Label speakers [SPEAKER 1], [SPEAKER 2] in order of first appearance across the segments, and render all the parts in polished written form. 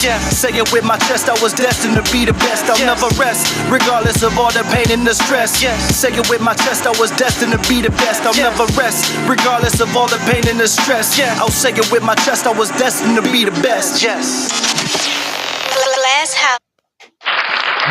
[SPEAKER 1] Yeah, say it with my chest, I was destined to be the best. I'll never rest, regardless of all the pain and the stress. Yes. Say it with my chest, I was destined to be the best. I'll never rest, regardless of all the pain and the stress. Yeah. I'll say it with my chest, I was destined to be the best. Yes.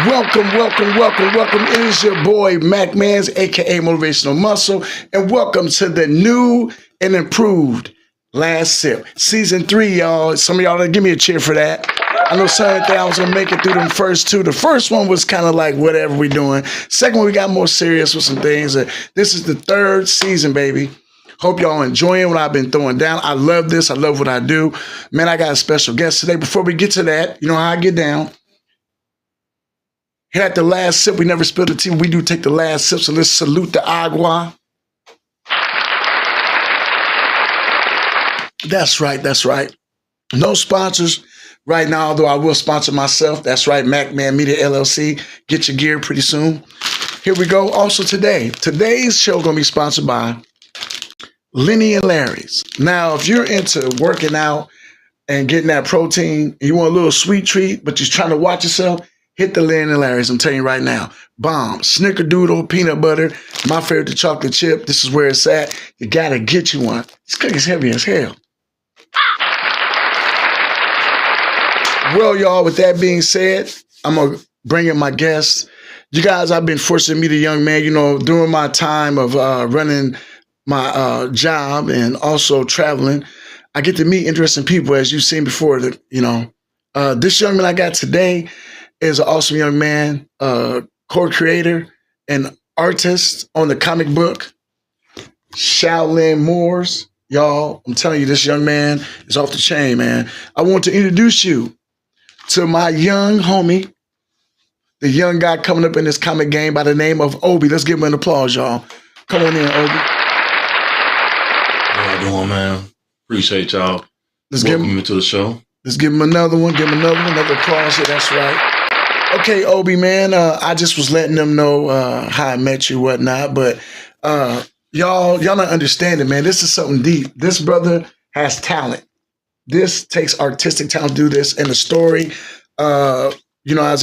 [SPEAKER 2] Welcome. It is your boy, Mac Manz, aka Motivational Muscle, and welcome to the new and improved Last Sip. Season 3, y'all. Some of y'all give me a cheer for that. I know certain things I was gonna make it through them first two. The first one was kind of like whatever we doing. Second one, we got more serious with some things. This is the 3rd season, baby. Hope y'all enjoying what I've been throwing down. I love this. I love what I do. Man, I got a special guest today. Before we get to that, you know how I get down. Here at the Last Sip, we never spill the tea. We do take the last sip, so let's salute the agua. That's right. No sponsors right now, although I will sponsor myself. That's right, Manz Media LLC. Get your gear pretty soon. Here we go. Also today's show going to be sponsored by Lineage. Now, if you're into working out and getting that protein, and you want a little sweet treat, but you're trying to watch yourself, hit the Lineage. I'm telling you right now. Bomb. Snickerdoodle, peanut butter. My favorite, the chocolate chip. This is where it's at. You got to get you one. This cookie's heavy as hell. Well, y'all, with that being said, I'm going to bring in my guests. You guys, I've been fortunate to meet a young man, during my time of running my job and also traveling. I get to meet interesting people, as you've seen before. This young man I got today is an awesome young man, co-creator and artist on the comic book, Shaolin Moorz. Y'all, I'm telling you, this young man is off the chain, man. I want to introduce you to my young homie, the young guy coming up in this comic game by the name of Obi. Let's give him an applause, y'all. Come on in, Obi.
[SPEAKER 3] How y'all doing, man? Appreciate y'all. Welcome me to the show.
[SPEAKER 2] Let's give him another one. Another applause here. That's right. Okay, Obi, man. I just was letting them know how I met you, whatnot. But y'all not understanding, man. This is something deep. This brother has talent. This takes artistic talent to do this. And the story, as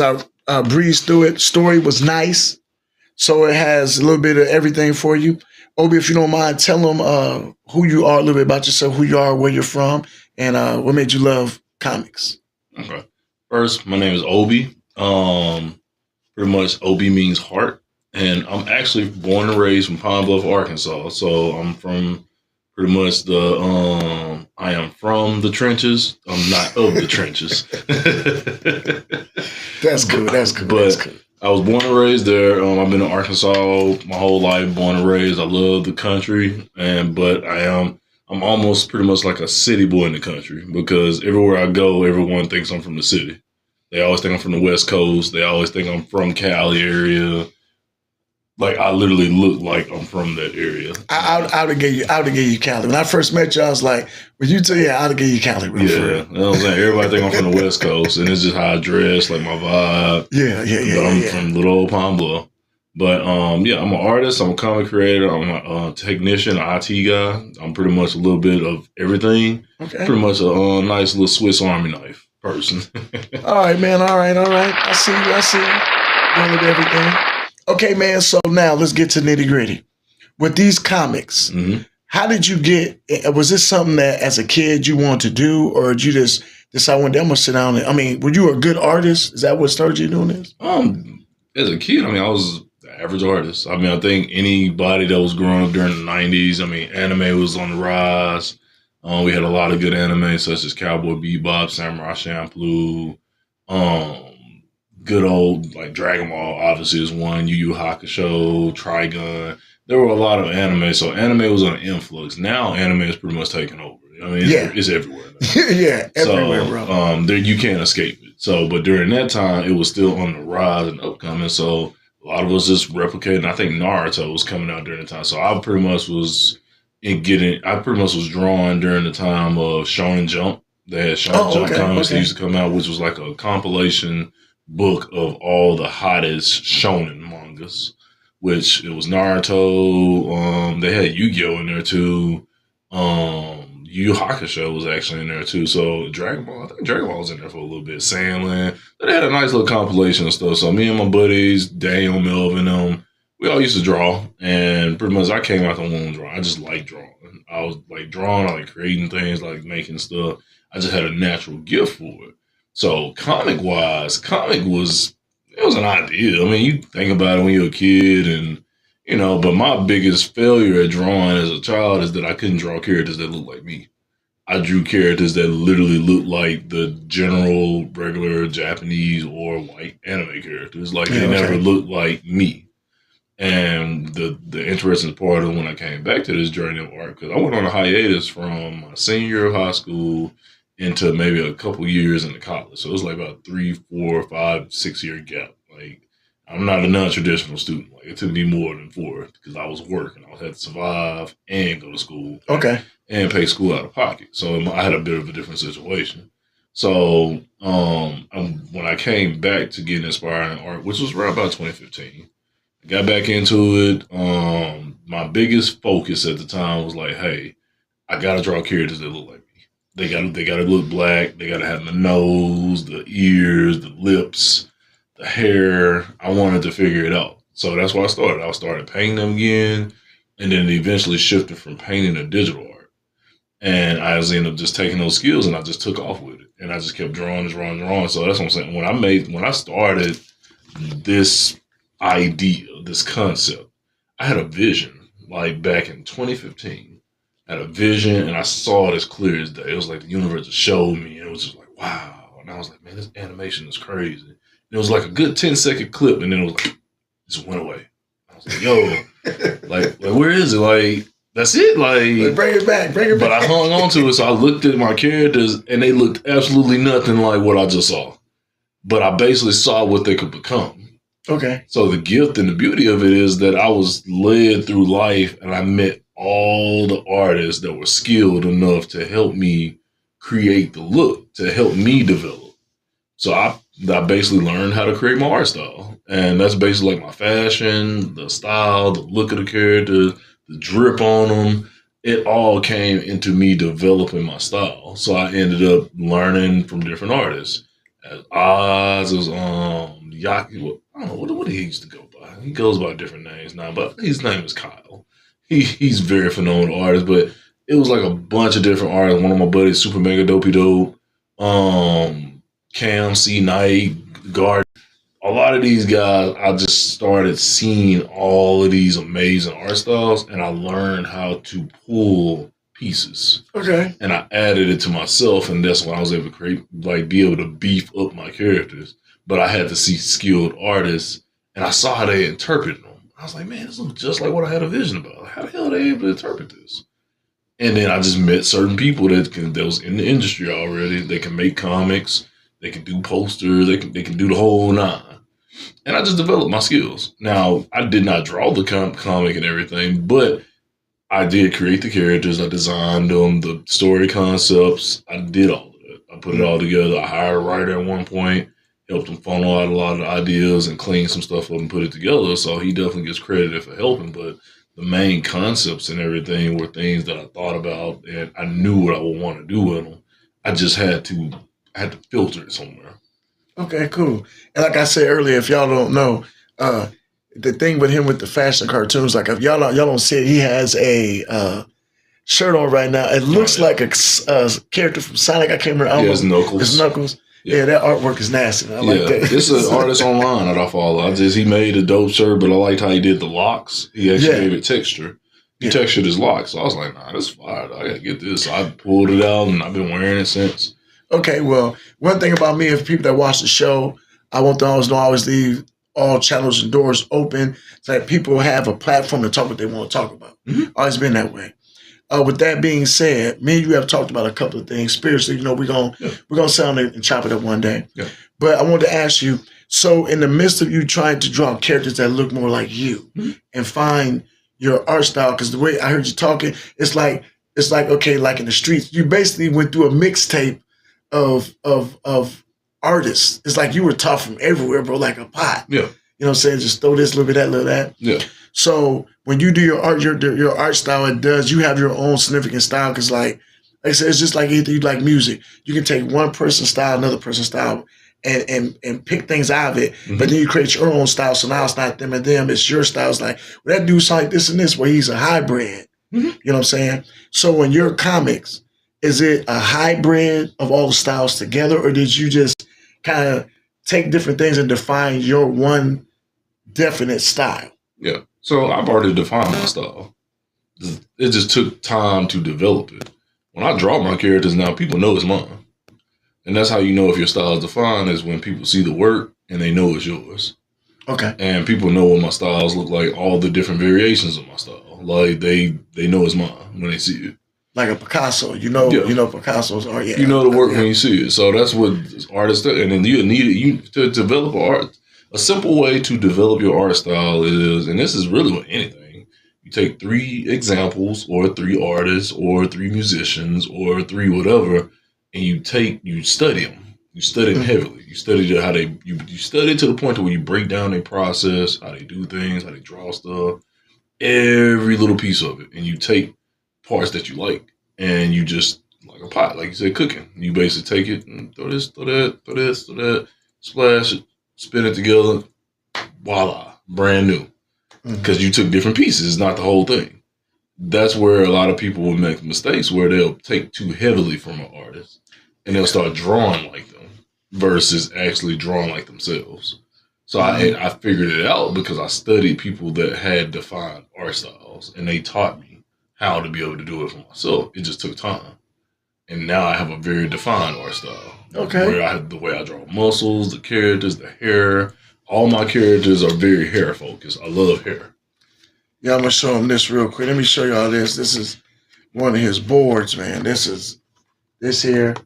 [SPEAKER 2] I breezed through it, story was nice. So it has a little bit of everything for you. Obi, if you don't mind, tell them who you are, a little bit about yourself, who you are, where you're from, and what made you love comics.
[SPEAKER 3] Okay. First, my name is Obi. Pretty much Obi means heart. And I'm actually born and raised from Pine Bluff, Arkansas. So I'm from pretty much I am from the trenches. I'm not of the trenches.
[SPEAKER 2] That's good.
[SPEAKER 3] But I was born and raised there. I've been in Arkansas my whole life, born and raised. I love the country, but I'm almost pretty much like a city boy in the country because everywhere I go, everyone thinks I'm from the city. They always think I'm from the West Coast. They always think I'm from Cali area. Like I literally look like I'm from that area.
[SPEAKER 2] I would have gave you Cali. When I first met you, I was like, "When you tell you, I would have gave you Cali."
[SPEAKER 3] Yeah, you know what I'm saying? Everybody think I'm from the West Coast, and it's just how I dress, like my vibe.
[SPEAKER 2] Yeah.
[SPEAKER 3] But I'm from little old Pine Bluff. But I'm an artist. I'm a comic creator. I'm a technician, an IT guy. I'm pretty much a little bit of everything.
[SPEAKER 2] Okay.
[SPEAKER 3] Pretty much a nice little Swiss Army knife person.
[SPEAKER 2] All right, man. All right. I see you. One of everything. Okay, man, so now let's get to nitty gritty. With these comics, How did you was this something that as a kid you wanted to do, or did you just decide one day I'm going to sit down were you a good artist? Is that what started you doing this?
[SPEAKER 3] As a kid, I was the average artist. I think anybody that was growing up during the 90s, anime was on the rise. We had a lot of good anime such as Cowboy Bebop, Samurai Champloo, good old like Dragon Ball obviously is one, Yu Yu Hakusho, Trigun. There were a lot of anime, so anime was on an influx. Now anime is pretty much taking over. It's everywhere now.
[SPEAKER 2] Yeah, everywhere, bro.
[SPEAKER 3] You can't escape it. So, but during that time, it was still on the rise and upcoming. So a lot of us just replicating. I think Naruto was coming out during the time. So I pretty much was drawn during the time of Shonen Jump. They had Shonen Jump comics that used to come out, which was like a compilation book of all the hottest shonen mangas, which it was Naruto. They had Yu-Gi-Oh in there too. Yu Hakusho was actually in there too. So Dragon Ball, I think Dragon Ball was in there for a little bit. Sandland. They had a nice little compilation of stuff. So me and my buddies, Daniel, Melvin, we all used to draw. And pretty much I came out the womb drawing. I just like drawing. I was like drawing, I like creating things, like making stuff. I just had a natural gift for it. So comic was an idea. I mean, you think about it when you're a kid and, you know, but my biggest failure at drawing as a child is that I couldn't draw characters that look like me. I drew characters that literally looked like the general, regular Japanese or white anime characters. Like, they never looked like me. And the interesting part of when I came back to this journey of art, because I went on a hiatus from my senior year of high school into maybe a couple years into college. So it was like about 3, 4, 5, 6 year gap. Like, I'm not a non-traditional student. Like, it took me more than 4 because I was working. I had to survive and go to school.
[SPEAKER 2] Okay.
[SPEAKER 3] And pay school out of pocket. So I had a bit of a different situation. So when I came back to getting inspired in art, which was around about 2015, I got back into it. My biggest focus at the time was like, hey, I got to draw characters that look like me. They got to look black. They got to have the nose, the ears, the lips, the hair. I wanted to figure it out. So that's why I started. I started painting them again, and then eventually shifted from painting to digital art. And I just ended up just taking those skills and I just took off with it. And I just kept drawing. So that's what I'm saying. When I started this idea, this concept, I had a vision, like back in 2015. I had a vision and I saw it as clear as day. It was like the universe just showed me, and it was just like, wow. And I was like, man, this animation is crazy. And it was like a good 10-second clip, and then it was like, it just went away. I was like, yo, like where is it? Like, that's it. Like,
[SPEAKER 2] bring it back.
[SPEAKER 3] But I hung on to it, so I looked at my characters, and they looked absolutely nothing like what I just saw. But I basically saw what they could become.
[SPEAKER 2] Okay.
[SPEAKER 3] So the gift and the beauty of it is that I was led through life, and I met all the artists that were skilled enough to help me create the look, to help me develop. So I basically learned how to create my art style. And that's basically like my fashion, the style, the look of the character, the drip on them. It all came into me developing my style. So I ended up learning from different artists. As Oz, as Yaki, I don't know, what did he used to go by? He goes by different names now, but his name is Kyle. He's very phenomenal artist, but it was like a bunch of different artists. One of my buddies, Super Mega Dopey Dope, Cam C. Knight, Guard. A lot of these guys, I just started seeing all of these amazing art styles, and I learned how to pull pieces. Okay. And I added it to myself, and that's when I was able to create, like, be able to beef up my characters. But I had to see skilled artists, and I saw how they interpreted them. I was like, man, this looks just like what I had a vision about. How the hell are they able to interpret this? And then I just met certain people that was in the industry already. They can make comics, they can do posters, they can do the whole nine. And I just developed my skills. Now, I did not draw the comic and everything, but I did create the characters. I designed them, the story concepts. I did all of it. I put it all together. I hired a writer at one point, helped him funnel out a lot of the ideas and clean some stuff up and put it together. So he definitely gets credited for helping. But the main concepts and everything were things that I thought about, and I knew what I would want to do with them. I just had to filter it somewhere.
[SPEAKER 2] Okay, cool. And like I said earlier, if y'all don't know, the thing with him with the fashion cartoons, like if y'all don't see it, he has a shirt on right now. It looks like a character from Sonic. I can't remember.
[SPEAKER 3] Yeah, it's Knuckles.
[SPEAKER 2] It's Knuckles. Yeah, that artwork is nasty. I like that.
[SPEAKER 3] It's an artist online that I follow. He made a dope shirt, but I liked how he did the locks. He actually gave it texture. He textured his locks. So I was like, nah, this is fire. I gotta get this. So I pulled it out, and I've been wearing it since.
[SPEAKER 2] Okay, well, one thing about me, if people that watch the show, I want to always leave all channels and doors open so that people have a platform to talk what they want to talk about. Mm-hmm. Always been that way. With that being said, me and you have talked about a couple of things. Spiritually, we're gonna sit down and chop it up one day. Yeah. But I wanted to ask you, so in the midst of you trying to draw characters that look more like you and find your art style, because the way I heard you talking, it's like okay, like in the streets, you basically went through a mixtape of artists. It's like you were taught from everywhere, bro, like a pot. Yeah. You know what I'm saying? Just throw this, little bit, that, little that. Yeah. So when you do your art, your art style, you have your own significant style. Because like Like I said, it's just like anything. You like music. You can take one person's style, another person's style, and pick things out of it.
[SPEAKER 3] Mm-hmm.
[SPEAKER 2] But then you create your own style. So now it's not them and them. It's your style. It's like, well, that dude's like this and this, where he's a hybrid.
[SPEAKER 3] Mm-hmm.
[SPEAKER 2] You know what I'm saying? So in your comics, is it a hybrid of all the styles together, or did you just kind of take different things and define your one definite style?
[SPEAKER 3] Yeah. So I've already defined my style. It just took time to develop it. When I draw my characters now, people know it's mine. And that's how you know if your style is defined, is when people see the work and they know it's yours.
[SPEAKER 2] Okay.
[SPEAKER 3] And people know what my styles look like, all the different variations of my style. Like they know it's mine when they see it.
[SPEAKER 2] Like a Picasso, you know Picasso's art. Yeah.
[SPEAKER 3] You know the work when you see it. So that's what artists do. And then you need to develop art. A simple way to develop your art style is, and this is really with anything, you take 3 examples or 3 artists or 3 musicians or 3 whatever, and you study them. You study them heavily. You study how you study to the point to where you break down their process, how they do things, how they draw stuff, every little piece of it. And you take parts that you like, and you just, like a pot, like you said, cooking. You basically take it and throw this, throw that, splash it, spin it together, voila, brand new. Because you took different pieces, not the whole thing. That's where a lot of people will make mistakes, where they'll take too heavily from an artist and they'll start drawing like them versus actually drawing like themselves. So I figured it out because I studied people that had defined art styles, and they taught me how to be able to do it for myself. It just took time. And now I have a very defined art style.
[SPEAKER 2] Okay.
[SPEAKER 3] Where I have the way I draw muscles, the characters, the hair. All my characters are very hair focused. I love hair.
[SPEAKER 2] Yeah, I'm gonna show him this real quick. Let me show y'all this. This is one of his boards, man. This here.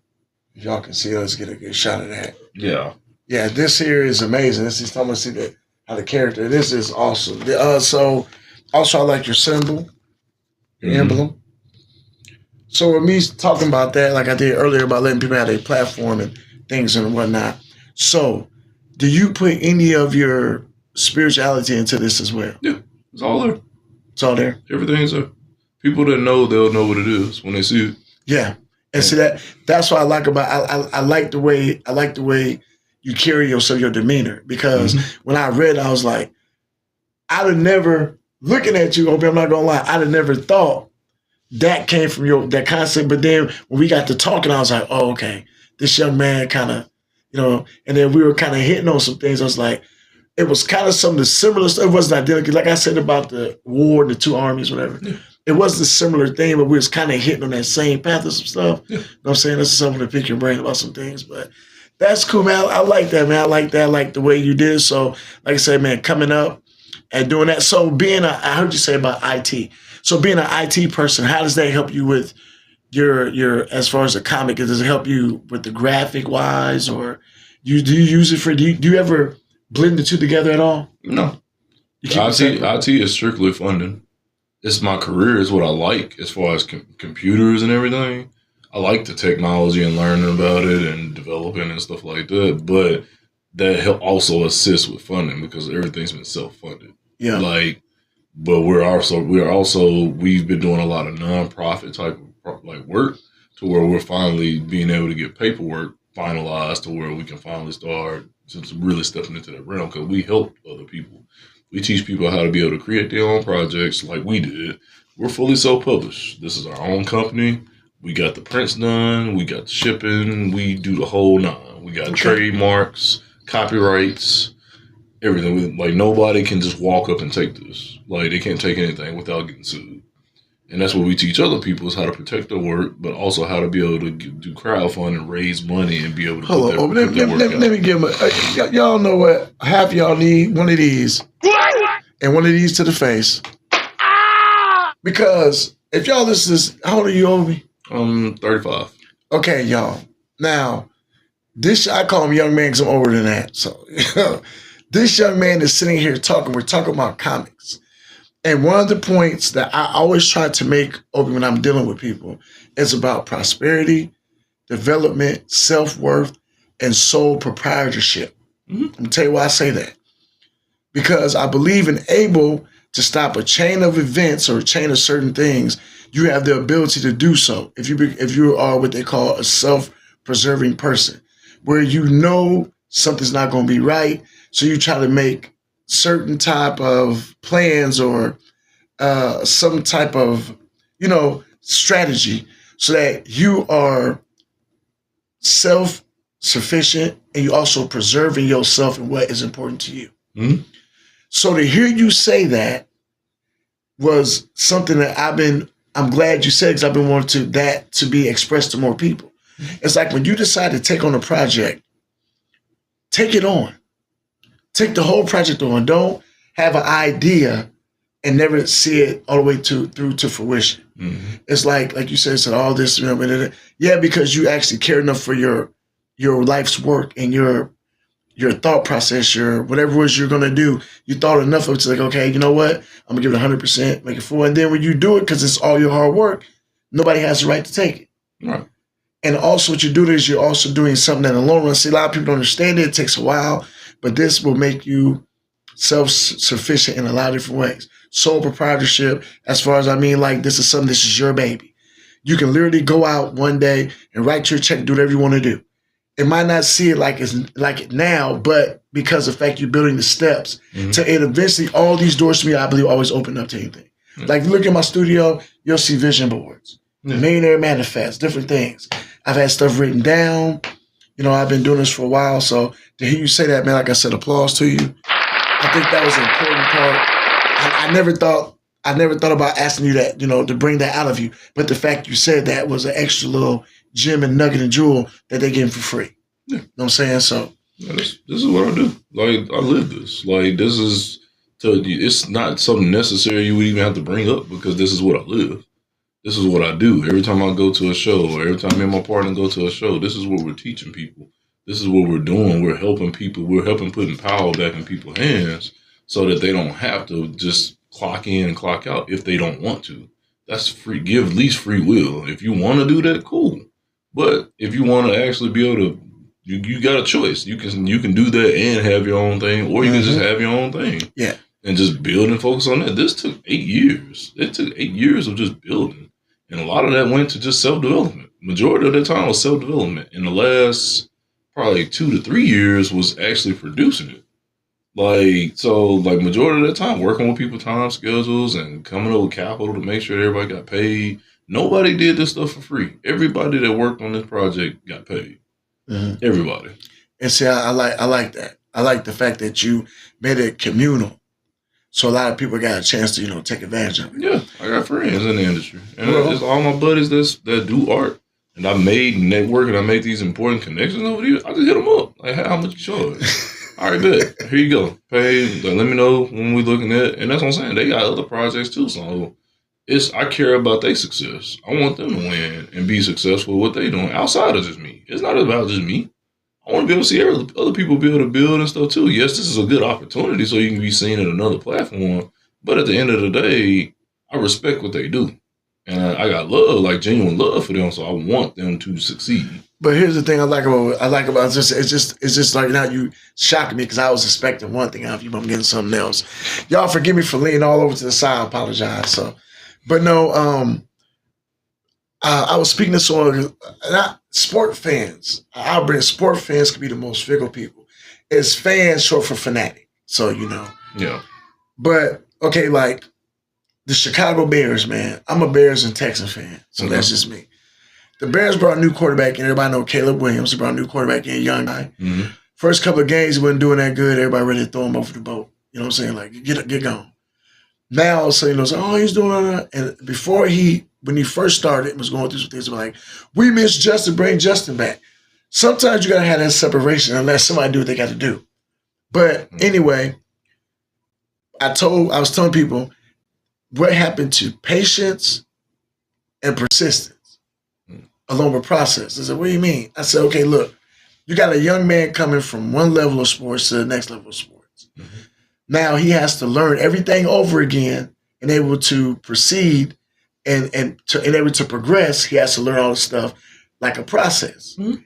[SPEAKER 2] If y'all can see, let's get a good shot of that.
[SPEAKER 3] Yeah.
[SPEAKER 2] Yeah, this here is amazing. This is, I'm gonna see how the character. This is awesome. So also I like your symbol, your emblem. So with me talking about that, like I did earlier about letting people have a platform and things and whatnot. So do you put any of your spirituality into this as well?
[SPEAKER 3] Yeah, it's all there.
[SPEAKER 2] It's all there.
[SPEAKER 3] Everything's there. People that know, they'll know what it is when they see it.
[SPEAKER 2] Yeah, and see that's what I like about. I like the way you carry yourself, your demeanor. Because when I read, I was like, I'd have never, looking at you, I'm not gonna lie, I'd have never thought that came from that concept. But then when we got to talking, I was like, oh, okay, this young man kind of. And then we were kind of hitting on some things. I was like, it was kind of some of the similar stuff. It wasn't identical. Like I said about the war, the 2 armies, whatever. Yeah. It wasn't a similar thing, but we was kind of hitting on that same path of some stuff. Yeah. You know what I'm saying? That's something to pick your brain about some things. But that's cool, man. I like that, man. I like that. I like the way you did. So, like I said, man, coming up and doing that. So I heard you say about IT. So being an IT person, how does that help you with your as far as the comic? Does it help you with the graphic wise, or do you use it for? Do you ever blend the two together at all?
[SPEAKER 3] No. IT is strictly funding. It's my career. It's what I like as far as computers and everything. I like the technology and learning about it and developing and stuff like that. But that also assists with funding because everything's been self-funded.
[SPEAKER 2] Yeah.
[SPEAKER 3] But we've been doing a lot of nonprofit type of work to where we're finally being able to get paperwork finalized to where we can finally start really stepping into that realm, because we help other people. We teach people how to be able to create their own projects like we did. We're fully self-published. This is our own company. We got the prints done. We got the shipping. We do the whole 9. We got trademarks, copyrights, everything. Nobody can just walk up and take this. They can't take anything without getting sued. And that's what we teach other people, is how to protect their work, but also how to be able to do crowdfunding and raise money and be able to put their work out.
[SPEAKER 2] Let me give them y'all know what? Half y'all need one of these and one of these to the face. Because if y'all listen to this, how old are you, Obi?
[SPEAKER 3] 35.
[SPEAKER 2] Okay, y'all. Now, I call him young man because I'm older than that. So this young man is sitting here talking. We're talking about comics. And one of the points that I always try to make when I'm dealing with people is about prosperity, development, self-worth, and sole proprietorship. I'm going to tell you why I say that. Because I believe in able to stop a chain of events or a chain of certain things, you have the ability to do so. If you are what they call a self-preserving person, where you know something's not going to be right, so you try to make certain type of plans or some type of, strategy so that you are self-sufficient and you also preserving yourself and what is important to you.
[SPEAKER 3] Mm-hmm.
[SPEAKER 2] So to hear you say that was something that I'm glad you said, because I've been wanting that to be expressed to more people. It's like when you decide to take on a project, take it on. Take the whole project on. Don't have an idea and never see it all the way through to fruition. Mm-hmm. It's like you said, all this, yeah, because you actually care enough for your life's work and your thought process, your whatever it was you're going to do. You thought enough of it to like, okay, you know what? I'm going to give it 100%, make it full. And then when you do it, because it's all your hard work, nobody has the right to take it.
[SPEAKER 3] Right.
[SPEAKER 2] And also what you're doing is you're also doing something that in the long run, see, a lot of people don't understand it. It takes a while, but this will make you self-sufficient in a lot of different ways. Sole proprietorship, as far as this is your baby. You can literally go out one day and write your check, do whatever you want to do. It might not see it like it now, but because of the fact you're building the steps to it, eventually all these doors to me, I believe, always open up to anything. Mm-hmm. Like, look at my studio, you'll see vision boards, Millionaire Manifest, different things. I've had stuff written down. I've been doing this for a while, so to hear you say that, man, like I said, applause to you. I think that was an important part. I never thought about asking you that, to bring that out of you. But the fact you said that was an extra little gem and nugget and jewel that they give for free. Yeah. You know what I'm saying? So
[SPEAKER 3] yeah, this is what I do. Like, I live this. Like, this is it's not something necessary you would even have to bring up, because this is what I live. This is what I do. Every time I go to a show, or every time me and my partner go to a show, this is what we're teaching people. This is what we're doing. We're helping people. We're helping putting power back in people's hands so that they don't have to just clock in and clock out if they don't want to. That's free. Give at least free will. If you want to do that, cool. But if you want to actually be able to, you got a choice. You can do that and have your own thing, or you can just have your own thing.
[SPEAKER 2] Yeah.
[SPEAKER 3] And just build and focus on that. This took 8 years. It took 8 years of just building. And a lot of that went to just self-development. Majority of the time was self-development. In the last probably 2 to 3 years was actually producing it. Majority of the time working with people time schedules and coming up with capital to make sure everybody got paid. Nobody did this stuff for free. Everybody that worked on this project got paid. Mm-hmm. Everybody.
[SPEAKER 2] And see, I like that. I like the fact that you made it communal. So a lot of people got a chance to, take advantage of it.
[SPEAKER 3] Yeah, I got friends in the industry. And it's all my buddies that do art. And I made network and I make these important connections over here. I just hit them up. Like, how much you charge? All right, bet. Here you go. Pay. Let me know when we're looking at. And that's what I'm saying. They got other projects too. So I care about their success. I want them to win and be successful with what they're doing outside of just me. It's not about just me. I want to be able to see other people be able to build and stuff too. Yes, this is a good opportunity so you can be seen at another platform. But at the end of the day, I respect what they do. And I got love, genuine love for them. So I want them to succeed. But
[SPEAKER 2] here's the thing I like about this. It's just like now you shocking me because I was expecting one thing out of you, but I'm getting something else. Y'all forgive me for leaning all over to the side. I apologize. So, but no, I was speaking to someone, sport fans. I'll bring sport fans could be the most fickle people. It's fans short for fanatic. So,
[SPEAKER 3] Yeah.
[SPEAKER 2] But, okay, like the Chicago Bears, man. I'm a Bears and Texans fan. So that's just me. The Bears brought a new quarterback in. Everybody know Caleb Williams. They brought a new quarterback in, young guy. Mm-hmm. First couple of games, he wasn't doing that good. Everybody ready to throw him over the boat. You know what I'm saying? Like, get gone. Now, all of a sudden, he's doing that. And before when he first started, was going through some things like, we miss Justin, bring Justin back. Sometimes you got to have that separation and let somebody do what they got to do. But anyway, I was telling people what happened to patience and persistence along the process. I said, what do you mean? I said, okay, look, you got a young man coming from one level of sports to the next level of sports. Mm-hmm. Now he has to learn everything over again and able to proceed and able to progress. He has to learn all this stuff like a process. Mm-hmm.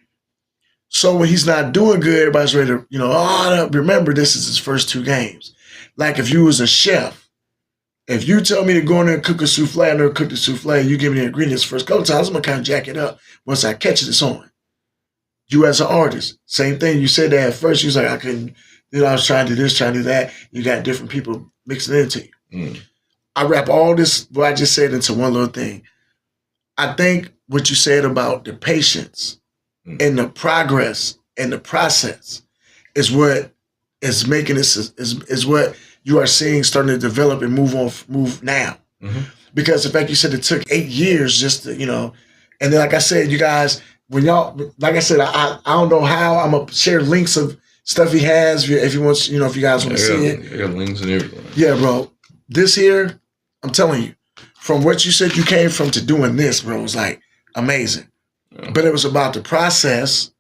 [SPEAKER 2] So when he's not doing good, everybody's ready to, remember this is his first 2 games. Like if you was a chef If you tell me to go in there and cook a souffle, I never cooked a souffle, you give me the ingredients first couple times, I'm going to kind of jack it up. Once I catch it, it's on. You as an artist, same thing. You said that at first. You was like, I couldn't, I was trying to do this, trying to do that. You got different people mixing it into you. I wrap all this, what I just said, into one little thing. I think what you said about the patience and the progress and the process is what is making this, is what you are seeing starting to develop and move now. Because in fact, you said it took 8 years just to, and then like I said, you guys, when y'all, like I said, I don't know how, I'm going to share links of stuff he has if he wants, if you guys want to see it.
[SPEAKER 3] I got links and everything.
[SPEAKER 2] Yeah, bro. This here, I'm telling you, from what you said you came from to doing this, bro, was like amazing. Yeah. But it was about the process,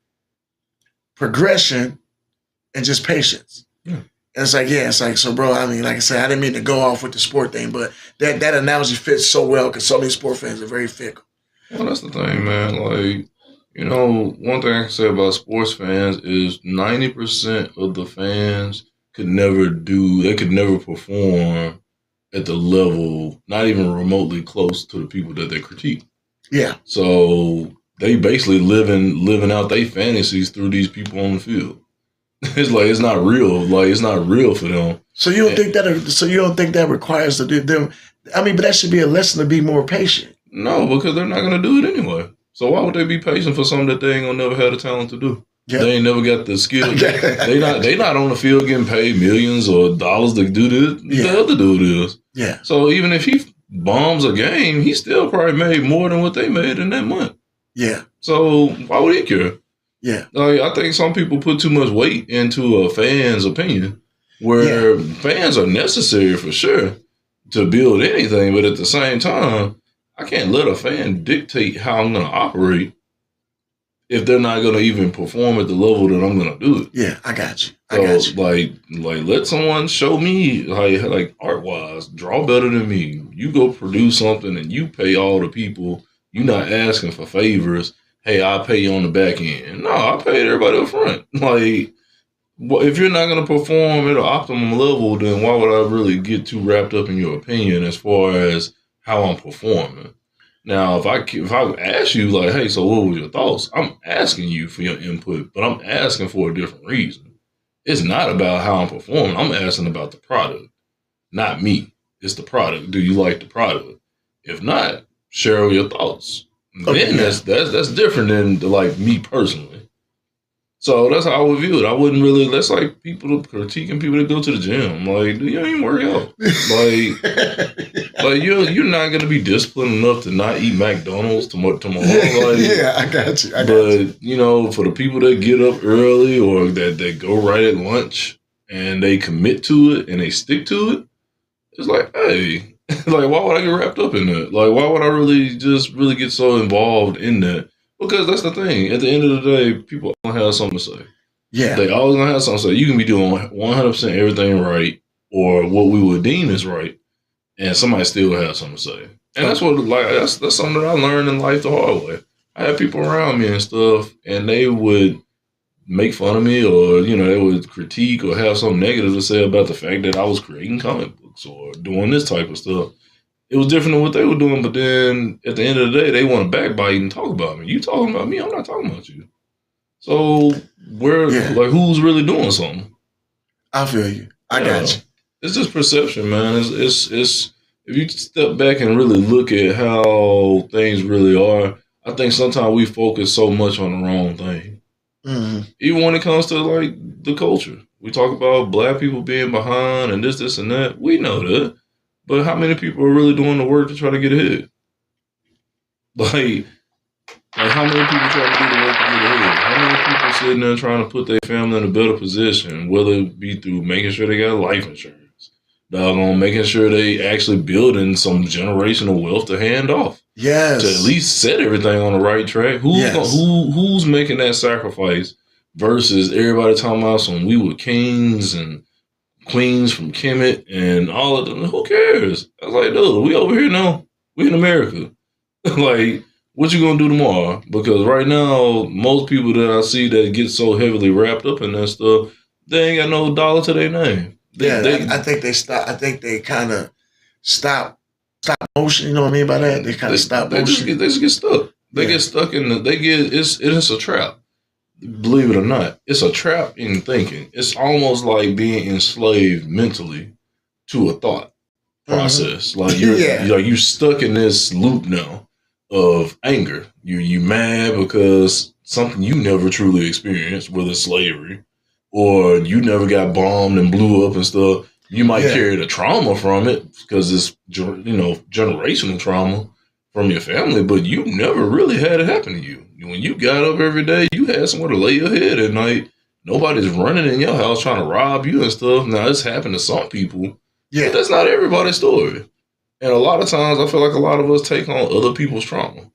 [SPEAKER 2] progression, and just patience. Yeah. And it's like, so bro, I mean, like I said, I didn't mean to go off with the sport thing, but that analogy fits so well because so many sport fans are very fickle.
[SPEAKER 3] Well, that's the thing, man. Like, one thing I can say about sports fans is 90% of the fans could never perform at the level, not even remotely close to the people that they critique.
[SPEAKER 2] Yeah.
[SPEAKER 3] So they basically living out their fantasies through these people on the field. It's like it's not real. Like it's not real for them.
[SPEAKER 2] So you don't think that requires them? I mean, but that should be a lesson to be more patient.
[SPEAKER 3] No, because they're not gonna do it anyway. So why would they be patient for something that they ain't gonna never have the talent to do? Yeah. They ain't never got the skill. They not on the field getting paid millions or dollars to do this. Yeah. The other dude is.
[SPEAKER 2] Yeah.
[SPEAKER 3] So even if he bombs a game, he still probably made more than what they made in that month.
[SPEAKER 2] Yeah.
[SPEAKER 3] So why would he care?
[SPEAKER 2] Yeah.
[SPEAKER 3] Like, I think some people put too much weight into a fan's opinion, where fans are necessary for sure to build anything, but at the same time, I can't let a fan dictate how I'm going to operate if they're not going to even perform at the level that I'm going to do it.
[SPEAKER 2] Yeah, I got you.
[SPEAKER 3] Like let someone show me, like art-wise, draw better than me. You go produce something and you pay all the people. You're not asking for favors. Hey, I'll pay you on the back end. No, I paid everybody up front. Like, if you're not going to perform at an optimum level, then why would I really get too wrapped up in your opinion as far as how I'm performing? Now, if I ask you, like, hey, so what were your thoughts? I'm asking you for your input, but I'm asking for a different reason. It's not about how I'm performing. I'm asking about the product, not me. It's the product. Do you like the product? If not, share your thoughts. Then that's different than like me personally. So that's how I would view it. I wouldn't really. That's like people critiquing people that go to the gym. Like, you don't even work out. Like you're not gonna be disciplined enough to not eat McDonald's tomorrow. Like,
[SPEAKER 2] yeah, I got you.
[SPEAKER 3] But for the people that get up early or that go right at lunch and they commit to it and they stick to it, it's like, hey. Like, why would I get wrapped up in that? Like, why would I really get so involved in that? Because that's the thing. At the end of the day, people gonna have something to say.
[SPEAKER 2] Yeah.
[SPEAKER 3] They always gonna have something to say. You can be doing 100% everything right or what we would deem is right, and somebody still has something to say. And that's that's something that I learned in life the hard way. I had people around me and stuff, and they would make fun of me or, they would critique or have something negative to say about the fact that I was creating comic books or doing this type of stuff. It was different than what they were doing, but then at the end of the day, they want to backbite and talk about me. You talking about me, I'm not talking about you. So who's really doing something?
[SPEAKER 2] I feel you. I got you.
[SPEAKER 3] It's just perception, man. It's if you step back and really look at how things really are, I think sometimes we focus so much on the wrong thing. Mm-hmm. Even when it comes to like the culture, we talk about black people being behind and this and that. We know that, but how many people are really doing the work to try to get ahead? Like how many people try to do the work to get ahead? How many people sitting there trying to put their family in a better position, whether it be through making sure they got life insurance, making sure they actually building some generational wealth to hand off.
[SPEAKER 2] Yes.
[SPEAKER 3] To at least set everything on the right track. Who's making that sacrifice versus everybody talking about some we were kings and queens from Kemet and all of them? Who cares? I was like, dude, we over here now. We in America. Like, what you gonna do tomorrow? Because right now, most people that I see that get so heavily wrapped up in that stuff, they ain't got no dollar to their name.
[SPEAKER 2] I think they stop. I think they kind of stop motion. You know what I mean by that? They kind of stop motion.
[SPEAKER 3] They just get stuck. They get stuck in it's a trap. Believe it or not, it's a trap in thinking. It's almost like being enslaved mentally to a thought process. Like you're stuck in this loop now of anger. You mad because something you never truly experienced, whether it's slavery or you never got bombed and blew up and stuff. You might carry the trauma from it because it's generational trauma from your family, but you never really had it happen to you. When you got up every day, you had somewhere to lay your head at night. Nobody's running in your house trying to rob you and stuff. Now, it's happened to some people, but that's not everybody's story. And a lot of times, I feel like a lot of us take on other people's trauma.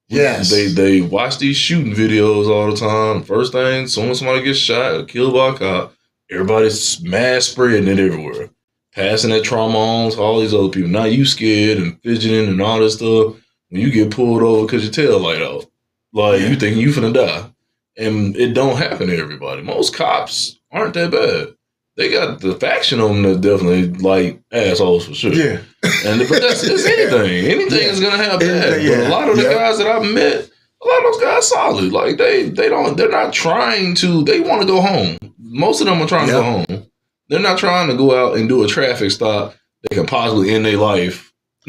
[SPEAKER 2] Yes.
[SPEAKER 3] They watch these shooting videos all the time. First thing, as soon as somebody gets shot or killed by a cop, everybody's mass spreading it everywhere. Passing that trauma on to all these other people. Now you scared and fidgeting and all this stuff. When you get pulled over because your tail light off. Like, you think you finna die. And it don't happen to everybody. Most cops aren't that bad. They got the faction on them that's definitely, like, assholes for sure. Yeah. But it's anything. Anything is gonna have that. But a lot of the guys that I've met, a lot of those guys solid. Like, they're not trying to, they want to go home. Most of them are trying to go home. They're not trying to go out and do a traffic stop that can possibly end their life.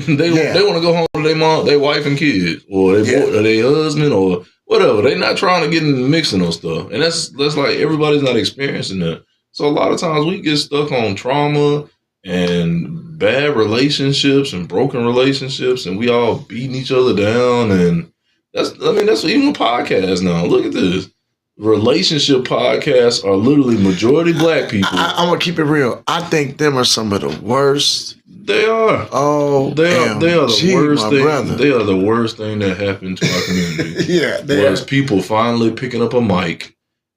[SPEAKER 3] They want to go home to their mom, their wife and kids, or their husband, or whatever. They're not trying to get in the mix of no stuff. And that's like everybody's not experiencing that. So a lot of times we get stuck on trauma and bad relationships and broken relationships, and we all beating each other down. And that's even podcasts now. Look at this. Relationship podcasts are literally majority black people.
[SPEAKER 2] I'm gonna keep it real. I think them are some of the worst.
[SPEAKER 3] They are.
[SPEAKER 2] Oh,
[SPEAKER 3] they are the worst thing. Brother. They are the worst thing that happened to our community. Was people finally picking up a mic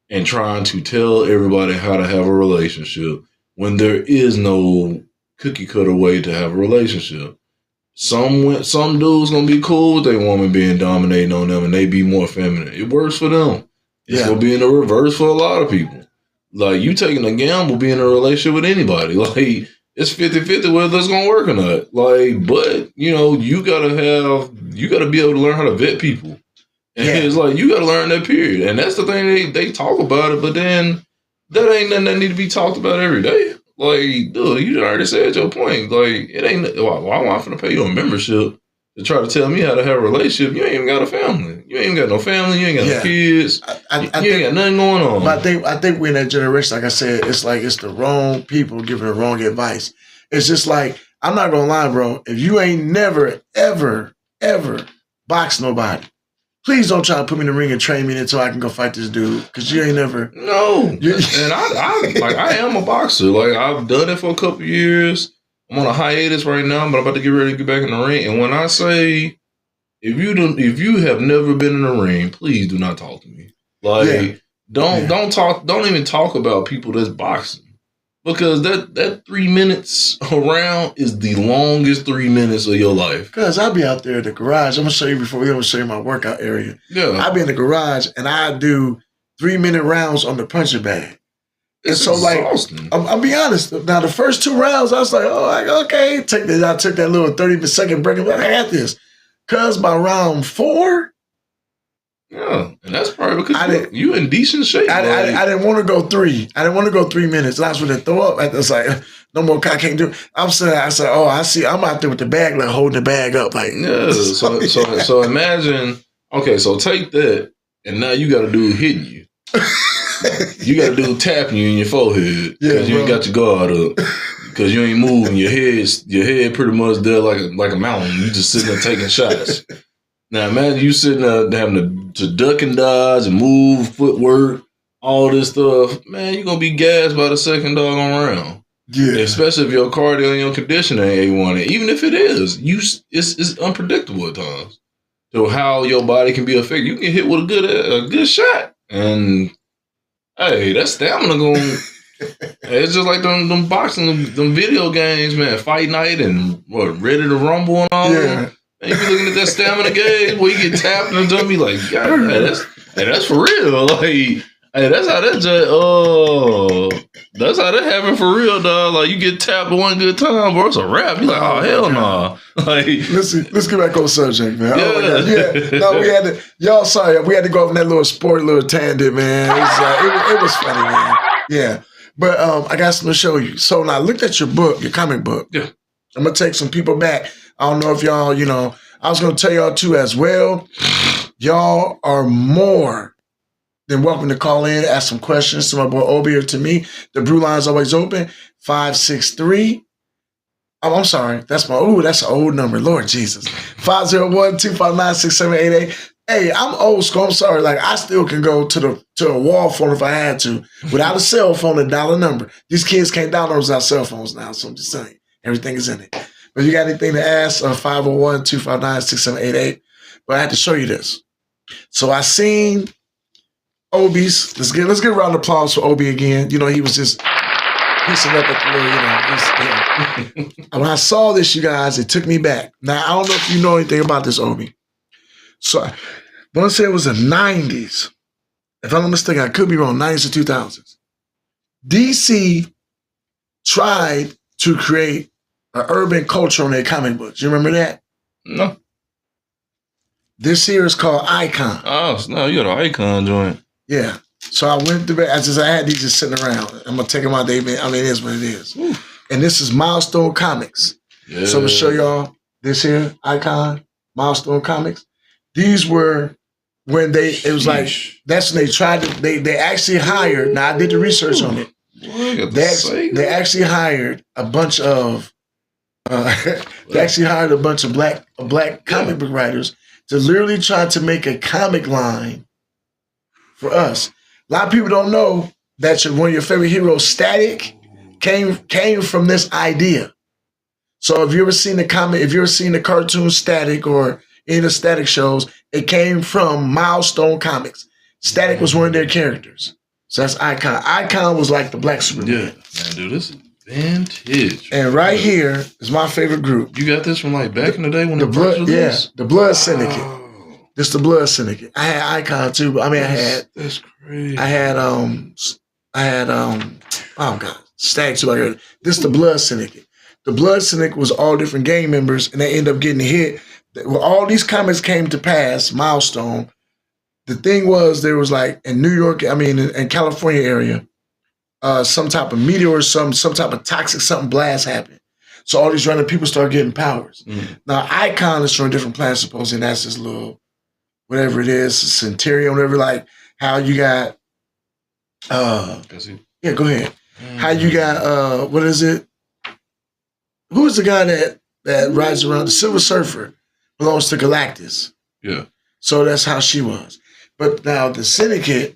[SPEAKER 3] and trying to tell everybody how to have a relationship when there is no cookie cutter way to have a relationship. Some dudes gonna be cool with their woman being dominating on them and they be more feminine. It works for them. It's gonna be in the reverse for a lot of people. Like, you taking a gamble being in a relationship with anybody. Like, it's 50-50 whether it's gonna work or not. Like, but you gotta be able to learn how to vet people. And it's like, you gotta learn that period. And that's the thing, they talk about it, but then that ain't nothing that need to be talked about every day. Like, dude, you already said your point. Like, it ain't, why am I finna pay you a membership to try to tell me how to have a relationship? You ain't even got a family. You ain't got no family. You ain't got no kids. You ain't got nothing going on.
[SPEAKER 2] But I think we're in that generation, like I said, it's like it's the wrong people giving the wrong advice. It's just like, I'm not going to lie, bro. If you ain't never, ever, ever boxed nobody, please don't try to put me in the ring and train me until I can go fight this dude. Because you ain't never.
[SPEAKER 3] No. And I am a boxer. Like, I've done it for a couple years. I'm on a hiatus right now, but I'm about to get ready to get back in the ring. And when I say, if you have never been in a ring, please do not talk to me. Like, don't even talk about people that's boxing. Because that 3 minutes around is the longest 3 minutes of your life.
[SPEAKER 2] Because I'll be out there in the garage. I'm going to show you before we ever show you my workout area. Yeah. I'll be in the garage and I do 3-minute rounds on the punching bag.
[SPEAKER 3] It's
[SPEAKER 2] so
[SPEAKER 3] exhausting.
[SPEAKER 2] Like, I'll be honest. Now, the first 2 rounds, I was like, okay. I took that little 30-second break. I got this. Because by round 4,
[SPEAKER 3] and that's probably because you in decent shape.
[SPEAKER 2] I didn't want to go 3. I didn't want to go 3 minutes. That's when they throw up. I was like, no more. I can't do it. I said, I see. I'm out there with the bag, like holding the bag up, like.
[SPEAKER 3] Yeah. So imagine. Okay, so take that, and now you got a dude hitting you. You got a dude tapping you in your forehead because you ain't got your guard up. Because you ain't moving. Your head pretty much there like a mountain. You just sitting there taking shots. Now imagine you sitting there having to duck and dodge and move, footwork, all this stuff. Man, you're going to be gassed by the second doggone round. Yeah. Especially if your cardio and your conditioning ain't A1. Even if it is, it's unpredictable at times. So how your body can be affected. You can hit with a good shot. And, hey, that stamina going... It's just like them boxing, them video games, man. Fight Night and Ready to Rumble and all that. And you be looking at that stamina gauge where you get tapped and done, be like, God, that's for real. Like, hey, that's That's how that happened for real, dog. Like, you get tapped one good time, bro. It's a wrap. You like, oh, hell no. Nah. Like,
[SPEAKER 2] let's get back on subject, man.
[SPEAKER 3] Yeah.
[SPEAKER 2] Oh my God. Yeah. No, we had to. Y'all sorry, we had to go off on that little tangent, man. It was funny, man. Yeah. But I got something to show you. So now I looked at your book, your comic book.
[SPEAKER 3] Yeah.
[SPEAKER 2] I'm gonna take some people back. I don't know if y'all, I was gonna tell y'all too as well. Y'all are more than welcome to call in, ask some questions to my boy Obi or to me. The brew line is always open. 563. Oh, I'm sorry. That's an old number. Lord Jesus. 501-259-6788. Hey, I'm old school. I'm sorry. Like, I still can go to a wall phone if I had to. Without a cell phone, a dollar number. These kids can't download without cell phones now, so I'm just saying. Everything is in it. But you got anything to ask, 501-259-6788. But I had to show you this. So I seen Obi's. Let's get a round of applause for Obi again. He was just piecing up at the little, And when I saw this, you guys, it took me back. Now, I don't know if you know anything about this, Obi. So I want to say it was the 90s. If I'm not mistaken, I could be wrong, 90s or 2000s. DC tried to create an urban culture on their comic books. You remember that?
[SPEAKER 3] No.
[SPEAKER 2] This here is called Icon.
[SPEAKER 3] Oh, no, you got an Icon joint.
[SPEAKER 2] Yeah. So I went to bed. I had these just sitting around. I'm going to take them out. It is what it is. Ooh. And this is Milestone Comics. Yeah. So I'm going to show y'all this here, Icon, Milestone Comics. These were when that's when they tried to, they actually hired, now I did the research on it. They actually hired a bunch of, black comic book writers to literally try to make a comic line for us. A lot of people don't know that one of your favorite heroes, Static, came from this idea. So if you ever seen the cartoon Static or any of the Static shows, it came from Milestone Comics. Static was one of their characters. So that's Icon. Icon was like the black Superman.
[SPEAKER 3] Yeah, man, dude, this is vintage.
[SPEAKER 2] And right here is my favorite group.
[SPEAKER 3] You got this from like back in the day when
[SPEAKER 2] the Blood, the Blood Syndicate.
[SPEAKER 3] Oh.
[SPEAKER 2] This the Blood Syndicate. I had Icon too, but
[SPEAKER 3] that's crazy.
[SPEAKER 2] I had Stag too. This the Blood Syndicate. The Blood Syndicate was all different gang members, and they end up getting hit. Well, all these comics came to pass. Milestone. The thing was, there was like in New York, in California area, some type of meteor or some type of toxic something blast happened. So all these random people start getting powers. Now Icon is from a different planet, supposedly, and that's this little, whatever it is, Centurion, whatever, like how you got, yeah, go ahead. How you got, what is it? Who's the guy that rides around? The Silver Surfer belongs to Galactus.
[SPEAKER 3] Yeah.
[SPEAKER 2] So that's how she was. But now the Syndicate,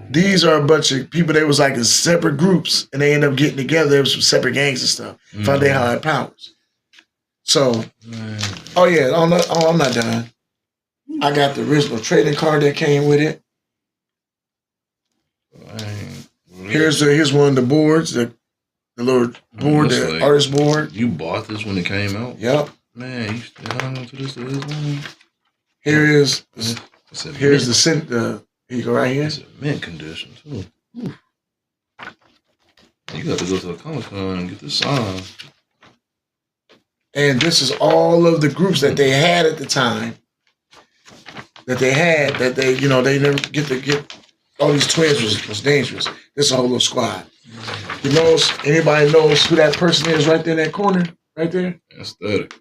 [SPEAKER 2] these are a bunch of people. They was like in separate groups, and they end up getting together. There was some separate gangs and stuff. Found they had powers. So, oh yeah, I'm not done. I got the original trading card that came with it. Here's one of the boards, the little board, the like, artist board.
[SPEAKER 3] You bought this when it came out?
[SPEAKER 2] Yep.
[SPEAKER 3] Man, you still hung on to this one?
[SPEAKER 2] Here's the here you go right here.
[SPEAKER 3] It's a mint condition too. Ooh. You got to go to a Comic-Con and get this signed.
[SPEAKER 2] And this is all of the groups that they had at the time. That they they never get all these twins was dangerous. This is a whole little squad. Anybody knows who that person is right there in that corner? Right there? Static.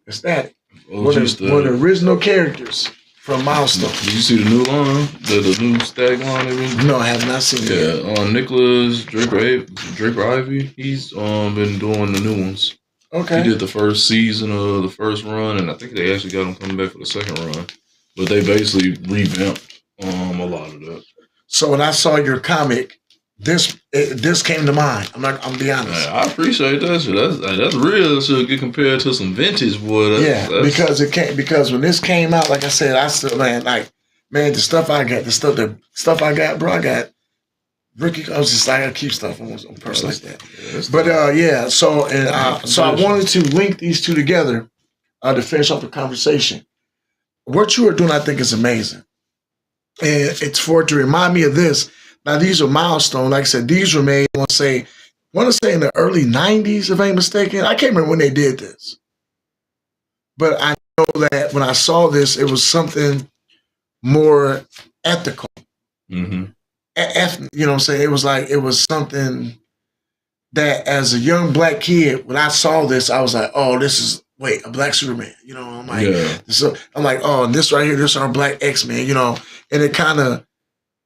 [SPEAKER 2] One of the original characters from Milestone.
[SPEAKER 3] Did you see the new line? The new Static line?
[SPEAKER 2] No, I have not seen it.
[SPEAKER 3] Yeah, Nicholas Draper Ivy, he's been doing the new ones.
[SPEAKER 2] Okay.
[SPEAKER 3] He did the first season of the first run, and I think they actually got him coming back for the second run. But they basically revamped a lot of that.
[SPEAKER 2] So when I saw your comic, this came to mind. I'm be honest.
[SPEAKER 3] Man, I appreciate that shit. That's real shit get compared to some vintage, boy.
[SPEAKER 2] Because when this came out, like I said, I still the stuff I got, bro. I got Ricky. I was just like, I keep stuff on a person like that. Yeah, So I wanted to link these two together to finish off the conversation. What you are doing, I think, is amazing, and it's for it to remind me of this. Now, these are Milestone. Like I said, these were made, I want to say, want to say in the early 90s, if I ain't mistaken. I can't remember when they did this. But I know that when I saw this, it was something more ethical.
[SPEAKER 3] Mm-hmm.
[SPEAKER 2] You know what I'm saying? It was something that as a young black kid, when I saw this, I was like, oh, this is, a black Superman. You know, I'm like, oh, and this right here, this is our black X-Men, you know. And it kind of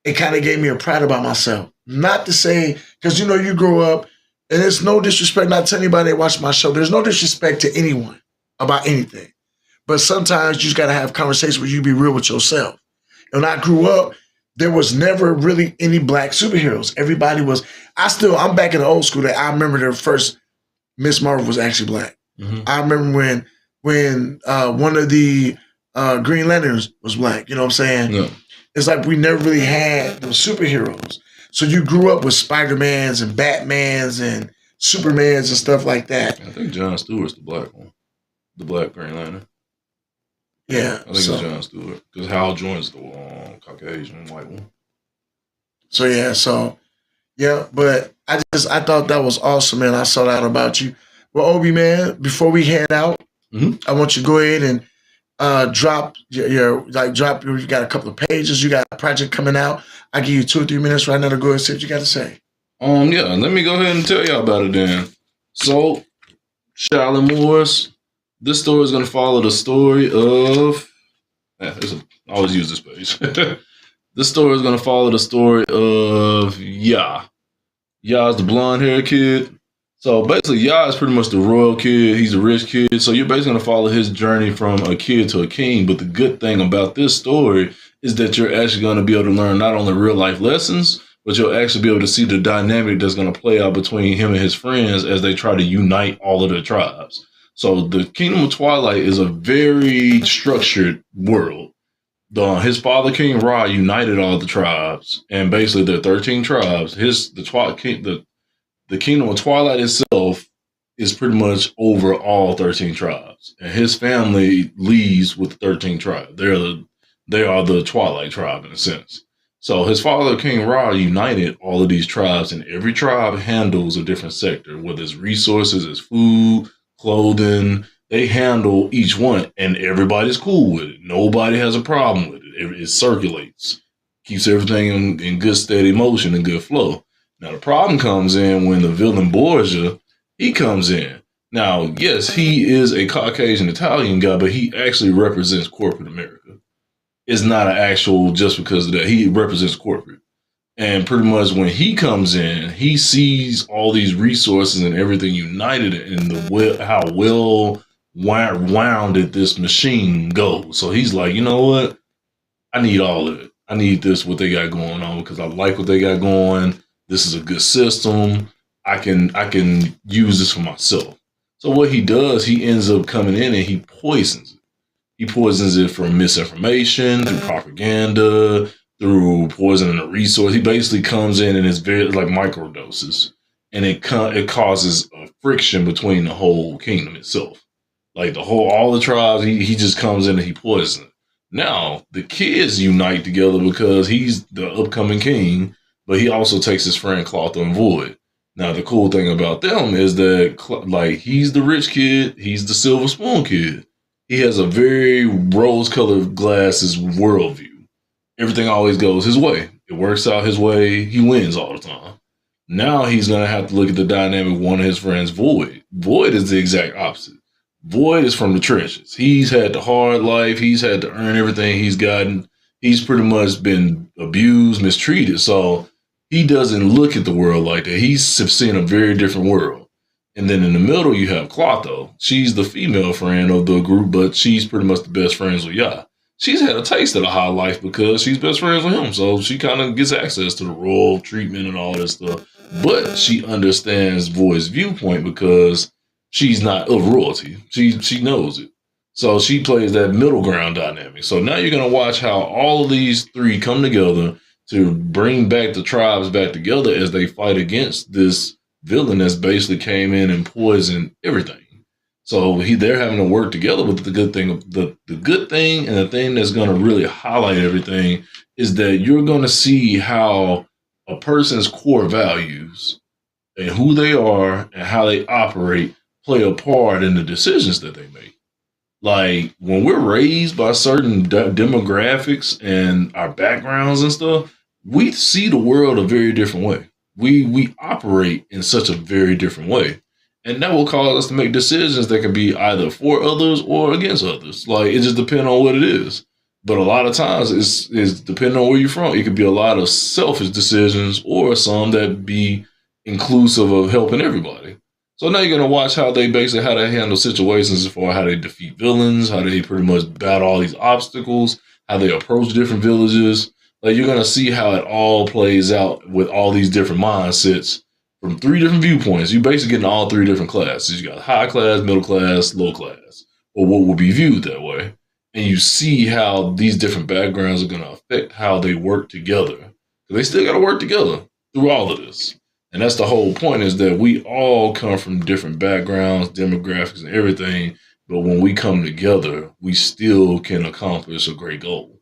[SPEAKER 2] gave me a pride about myself. Not to say, because, you know, you grow up, and it's no disrespect, not to anybody that watched my show, there's no disrespect to anyone about anything. But sometimes you just got to have conversations where you be real with yourself. And when I grew up, there was never really any black superheroes. Everybody was, I'm back in the old school that I remember the first Miss Marvel was actually black. Mm-hmm. I remember when one of the Green Lanterns was black, you know what I'm saying? Yeah. It's like we never really had those superheroes. So you grew up with Spider-Mans and Batmans and Supermans and stuff like that.
[SPEAKER 3] I think John Stewart's the black one. The black Green Lantern.
[SPEAKER 2] Yeah.
[SPEAKER 3] I think it's John Stewart. Because Hal Jordan's the Caucasian white one.
[SPEAKER 2] But I thought that was awesome, man. I saw that about you. Well, Obi, man, before we head out, I want you to go ahead and drop you got a couple of pages, you got a project coming out. I give you 2 or 3 minutes right now to go ahead and see what you got to say.
[SPEAKER 3] Yeah, let me go ahead and tell y'all about it then. So, Shaolin Moorz, this story is going to follow the story of, I always use this page. This story is going to follow the story of Ya. Ya's the blonde-haired kid. So basically, Ya is pretty much the royal kid. He's a rich kid. So you're basically going to follow his journey from a kid to a king. But the good thing about this story is that you're actually going to be able to learn not only real-life lessons, but you'll actually be able to see the dynamic that's going to play out between him and his friends as they try to unite all of their tribes. So the Kingdom of Twilight is a very structured world. His father, King Ra, united all the tribes, and basically there are 13 tribes. The Kingdom of Twilight itself is pretty much over all 13 tribes, and his family leads with the 13 tribes. They are the Twilight tribe in a sense. So his father, King Ra, united all of these tribes, and every tribe handles a different sector, whether it's resources, it's food, clothing. They handle each one, and everybody's cool with it. Nobody has a problem with it. It circulates, keeps everything in good, steady motion and good flow. Now, the problem comes in when the villain Borgia, he comes in. Now, yes, he is a Caucasian Italian guy, but he actually represents corporate America. It's not an actual just because of that. He represents corporate. And pretty much when he comes in, he sees all these resources and everything united in how well wounded this machine goes. So he's like, you know what? I need all of it. I need this, what they got going on, because I like what they got going. This is a good system. I can use this for myself. So what he does, he ends up coming in and he poisons it. He poisons it from misinformation, through propaganda, through poisoning the resource. He basically comes in and it's very like microdoses, and it causes a friction between the whole kingdom itself. Like all the tribes, he just comes in and he poisons it. Now the kids unite together because he's the upcoming king, but he also takes his friend Clotho and Void. Now the cool thing about them is that he's the rich kid, he's the silver spoon kid. He has a very rose-colored glasses worldview. Everything always goes his way. It works out his way. He wins all the time. Now he's going to have to look at the dynamic of one of his friends, Void. Void is the exact opposite. Void is from the trenches. He's had the hard life. He's had to earn everything he's gotten. He's pretty much been abused, mistreated. So he doesn't look at the world like that. He's seen a very different world. And then in the middle, you have Clotho. She's the female friend of the group, but she's pretty much the best friends with Ya. She's had a taste of the high life because she's best friends with him. So she kind of gets access to the royal treatment and all this stuff. But she understands Void's viewpoint because she's not of royalty. She knows it. So she plays that middle ground dynamic. So now you're going to watch how all of these three come together to bring back the tribes back together as they fight against this villain that's basically came in and poisoned everything. So they're having to work together. But the good thing and the thing that's going to really highlight everything is that you're going to see how a person's core values and who they are and how they operate play a part in the decisions that they make. Like when we're raised by certain demographics and our backgrounds and stuff, we see the world a very different way. We operate in such a very different way. And that will cause us to make decisions that can be either for others or against others. Like it just depends on what it is. But a lot of times it's depending on where you're from. It could be a lot of selfish decisions or some that be inclusive of helping everybody. So now you're going to watch how they handle situations as far as how they defeat villains, how they pretty much battle all these obstacles, how they approach different villages. Like you're going to see how it all plays out with all these different mindsets from 3 different viewpoints. You're basically getting all 3 different classes. You got high class, middle class, low class, or what will be viewed that way. And you see how these different backgrounds are going to affect how they work together. They still got to work together through all of this. And that's the whole point, is that we all come from different backgrounds, demographics, and everything. But when we come together, we still can accomplish a great goal.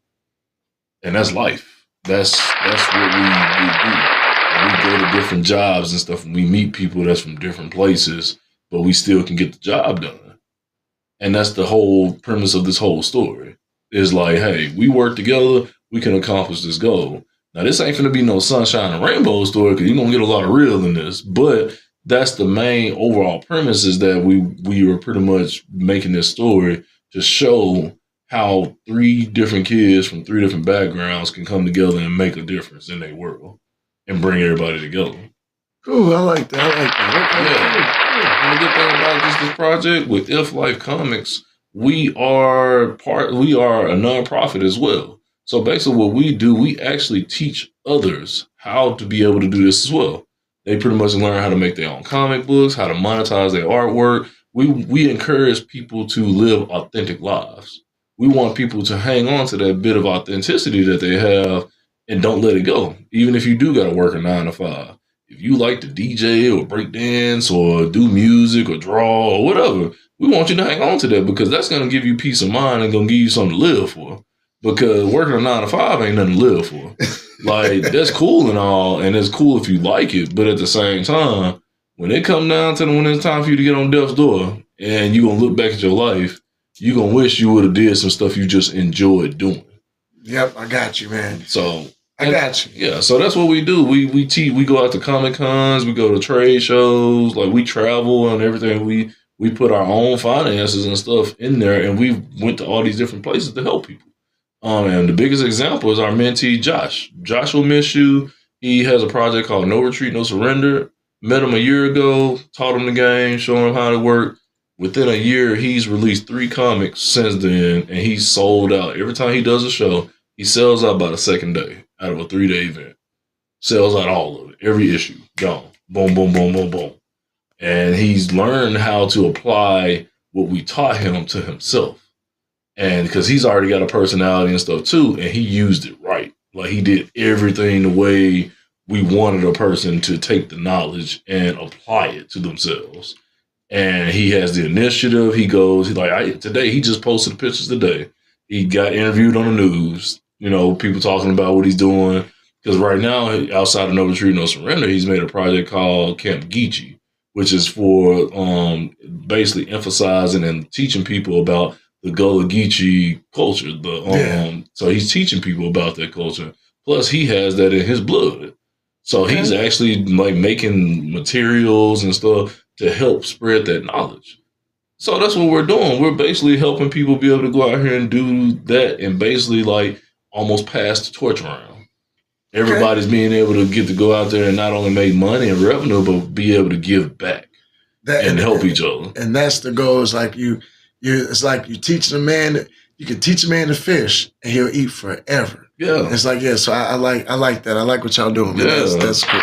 [SPEAKER 3] And that's life. That's what we do. We go to different jobs and stuff, and we meet people that's from different places, but we still can get the job done. And that's the whole premise of this whole story. Is like, hey, we work together, we can accomplish this goal. Now, this ain't finna be no sunshine and rainbow story, because you're gonna get a lot of real in this. But that's the main overall premise, is that we are pretty much making this story to show how 3 different kids from 3 different backgrounds can come together and make a difference in their world and bring everybody together.
[SPEAKER 2] Cool, I like that.
[SPEAKER 3] Yeah. And the good thing about this project with If Life Comics, we are a nonprofit as well. So basically what we do, we actually teach others how to be able to do this as well. They pretty much learn how to make their own comic books, how to monetize their artwork. We encourage people to live authentic lives. We want people to hang on to that bit of authenticity that they have and don't let it go. Even if you do got to work a 9 to 5. If you like to DJ or break dance or do music or draw or whatever, we want you to hang on to that, because that's going to give you peace of mind and going to give you something to live for. Because working a 9 to 5 ain't nothing to live for. Like, that's cool and all, and it's cool if you like it. But at the same time, when it come down to when it's time for you to get on death's door and you're going to look back at your life, you're going to wish you would have did some stuff you just enjoyed doing.
[SPEAKER 2] Yep, I got you, man.
[SPEAKER 3] So
[SPEAKER 2] I got you.
[SPEAKER 3] Yeah, so that's what we do. We teach. We go out to Comic Cons. We go to trade shows. Like, we travel and everything. We put our own finances and stuff in there, and we went to all these different places to help people. And the biggest example is our mentee, Josh. Josh will miss you. He has a project called No Retreat, No Surrender. Met him a year ago, taught him the game, showed him how to work. Within a year, he's released 3 comics since then, and he's sold out. Every time he does a show, he sells out by the second day out of a 3-day event. Sells out all of it. Every issue, gone. Boom, boom, boom, boom, boom. And he's learned how to apply what we taught him to himself. And because he's already got a personality and stuff too, and he used it right. Like, he did everything the way we wanted a person to take the knowledge and apply it to themselves. And he has the initiative. Today, he just posted pictures today. He got interviewed on the news, people talking about what he's doing. Because right now, outside of No Retreat, No Surrender, he's made a project called Camp Geechee, which is for basically emphasizing and teaching people about the Gullah Geechee culture. So he's teaching people about that culture. Plus, he has that in his blood. So he's actually like making materials and stuff to help spread that knowledge. So that's what we're doing. We're basically helping people be able to go out here and do that, and basically like almost pass the torch around. Everybody's being able to get to go out there and not only make money and revenue, but be able to give back and help each other. And
[SPEAKER 2] that's the goal. It's like it's like you teach a man. You can teach a man to fish, and he'll eat forever.
[SPEAKER 3] Yeah,
[SPEAKER 2] it's like So I like that. I like what y'all doing. Man.
[SPEAKER 3] Yeah,
[SPEAKER 2] that's cool.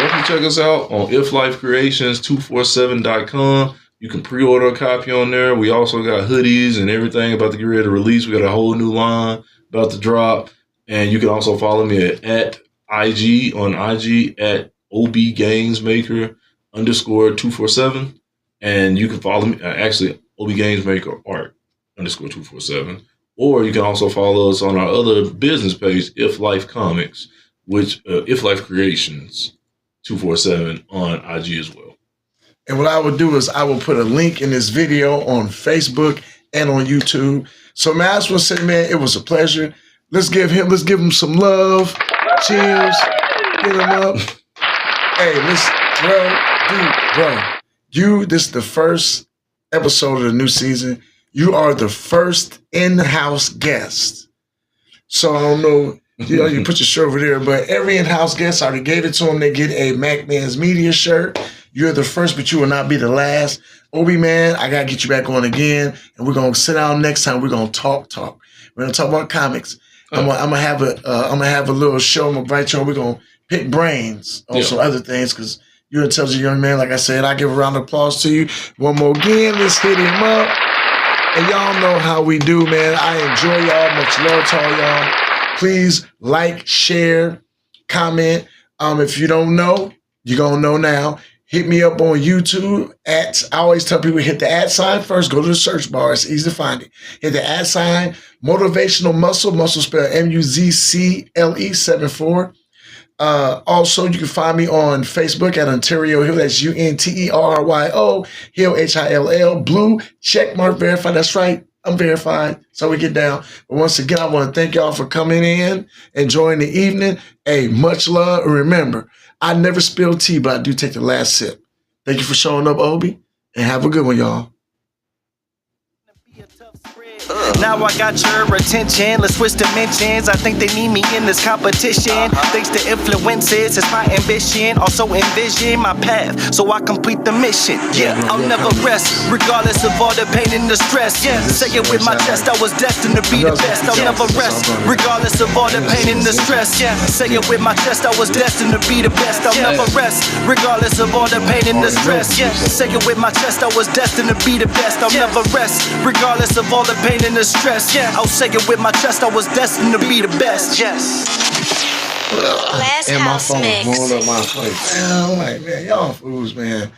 [SPEAKER 3] Definitely check us out on iflifecreations247.com. You can pre-order a copy on there. We also got hoodies and everything about to get ready to release. We got a whole new line about to drop. And you can also follow me at IG on IG at obgamesmaker_247. And you can follow me, actually, obgamesmaker art _247. Or you can also follow us on our other business page, If Life Comics, which If Life Creations, 247 on IG as well.
[SPEAKER 2] And what I would do is I will put a link in this video on Facebook and on YouTube. So man, I just want to say, man, it was a pleasure. Let's give him some love. Cheers. Get him up. Hey, listen, bro, this is the first episode of the new season. You are the first in-house guest. So I don't know, you put your shirt over there, but every in-house guest, I already gave it to them. They get a Manz Media shirt. You're the first, but you will not be the last. Obi, man, I got to get you back on again, and we're going to sit down next time. We're going to talk. We're going to talk about comics. I'm gonna have a little show. I'm going to invite you on. We're going to pick brains on some other things because you're an intelligent young man. Like I said, I give a round of applause to you. One more again. Let's hit him up. And y'all know how we do, man. I enjoy y'all. Much love to all y'all. Please like, share, comment. If you don't know, you're going to know now. Hit me up on YouTube. I always tell people, hit the @ first. Go to the search bar. It's easy to find it. Hit the @ Motivational Muscle. Muscle spelled MUZCLE 74. Also, you can find me on Facebook at Ontario Hill. That's UNTERRYO Hill HILL. Blue checkmark verified. That's right. I'm verified. So we get down. But once again, I want to thank y'all for coming in, enjoying the evening. Hey, much love. And remember, I never spill tea, but I do take the last sip. Thank you for showing up, Obi, and have a good one, y'all.
[SPEAKER 1] Now I got your attention. Let's switch dimensions. I think they need me in this competition. Thanks to influences, it's my ambition. Also envision my path so I complete the mission. Yeah, I'll never rest, regardless of all the pain and the stress. Yeah, say it with my chest, I was destined to be the best. I'll never rest, regardless of all the pain and the stress. Yeah, say it with my chest, I was destined to be the best. I'll never rest, regardless of all the pain and the stress. Yeah, say it with my chest, I was destined to be the best. I'll never rest, regardless of all the pain and the stress. Yeah, I'll say it with my chest, I was destined to be the best. Yes.
[SPEAKER 2] And my phone blowing up my face. Man, I'm like, man, y'all fools, man.